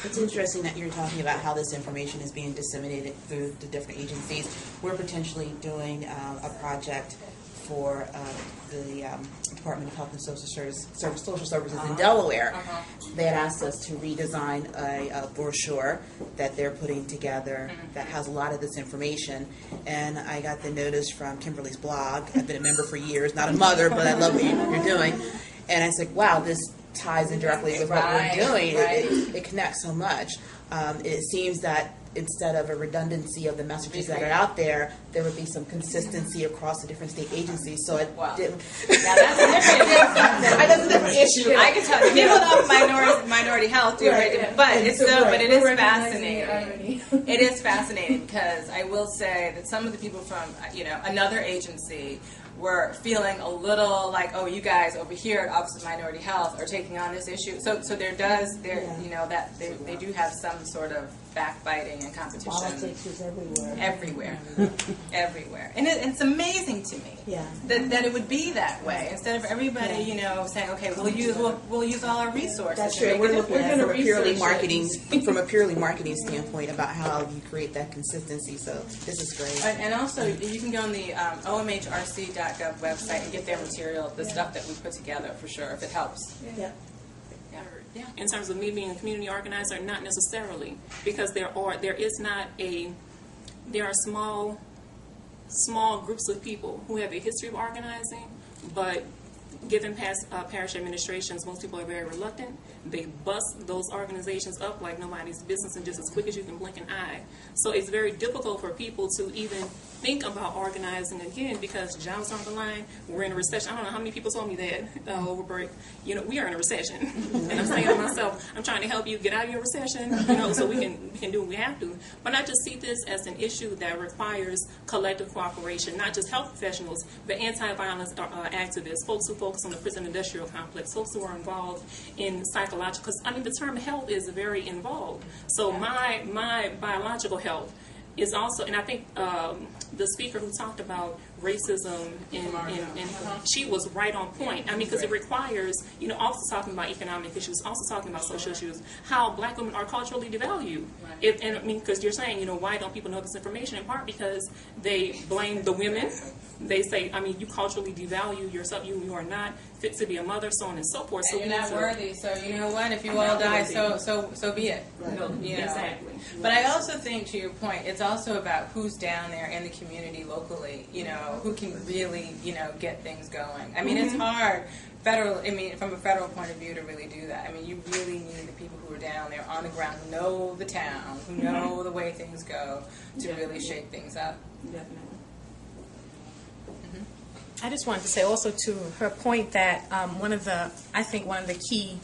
It's interesting that you're talking about how this information is being disseminated through the different agencies. We're potentially doing a project for the Department of Health and Social Services in Delaware. They had asked us to redesign a brochure that they're putting together that has a lot of this information. And I got the notice from Kimberly's blog. I've been a member for years, not a mother, but I love what you're doing. And I said, wow, this ties in directly with what we're doing. It connects so much. It seems that instead of a redundancy of the messages that are out there, there would be some consistency across the different state agencies. So it didn't. Now that's a different issue. I can tell you, people know minority health, too, right? But it is fascinating. It is fascinating because I will say that some of the people from another agency were feeling a little like, oh, you guys over here at Office of Minority Health are taking on this issue. So they do have some sort of backbiting and competition. Politics is everywhere. Everywhere. And it's amazing to me that it would be that way instead of everybody saying, okay, we'll use all our resources. That's true. We're looking at it from a purely marketing standpoint about how you create that consistency. So this is great. And also you can go on the omhrc.gov website and get their material, the stuff that we put together for sure, if it helps. Yeah. In terms of me being a community organizer, not necessarily, because there are small groups of people who have a history of organizing, but given past parish administrations, most people are very reluctant. They bust those organizations up like nobody's business and just as quick as you can blink an eye. So it's very difficult for people to even think about organizing again because jobs on the line. We're in a recession. I don't know how many people told me that over break. We are in a recession, and I'm saying to myself, I'm trying to help you get out of your recession, so we can do what we have to. But I just see this as an issue that requires collective cooperation, not just health professionals, but anti-violence activists, folks who focus on the prison industrial complex, folks who are involved in psychological, because the term health is very involved. So my biological health is also, and I think the speaker who talked about racism and she was right on point. Because it requires, also talking about economic issues, also talking about social issues, how black women are culturally devalued. Because you're saying, why don't people know this information? In part because they blame the women. They say, you culturally devalue yourself. You are not fit to be a mother, so on and so forth. And you're not worthy. So you know what? If you all die, so be it. Exactly. But I also think, to your point, it's also about who's down there in the community locally. Who can really, get things going. It's hard. From a federal point of view, to really do that. You really need the people who are down there on the ground, who know the town, who know the way things go, to really shake things up. Definitely. I just wanted to say also to her point that one of the key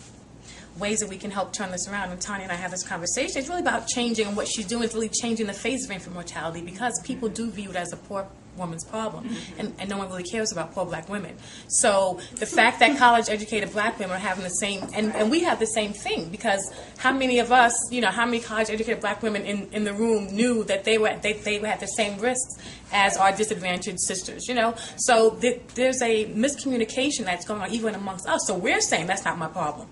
ways that we can help turn this around, and Tonya and I have this conversation, it's really about changing, and what she's doing is really changing the face of infant mortality, because people do view it as a poor woman's problem, and no one really cares about poor black women. So the fact that college-educated black women are having the same, and we have the same thing, because how many of us, how many college-educated black women in the room knew that they had the same risks as our disadvantaged sisters, So there's a miscommunication that's going on even amongst us. So we're saying that's not my problem.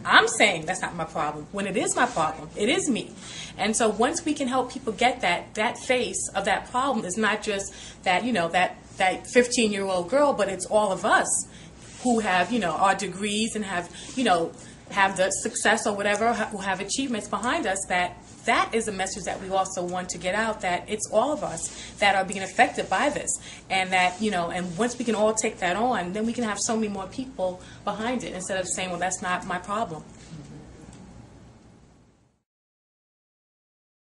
I'm saying that's not my problem, when it is my problem. It is me. And so once we can help people get that face of that problem is not just that, that 15-year-old girl, but it's all of us who have, our degrees and have the success or whatever, who have achievements behind us, that is a message that we also want to get out, that it's all of us that are being affected by this. And that, and once we can all take that on, then we can have so many more people behind it instead of saying, well, that's not my problem.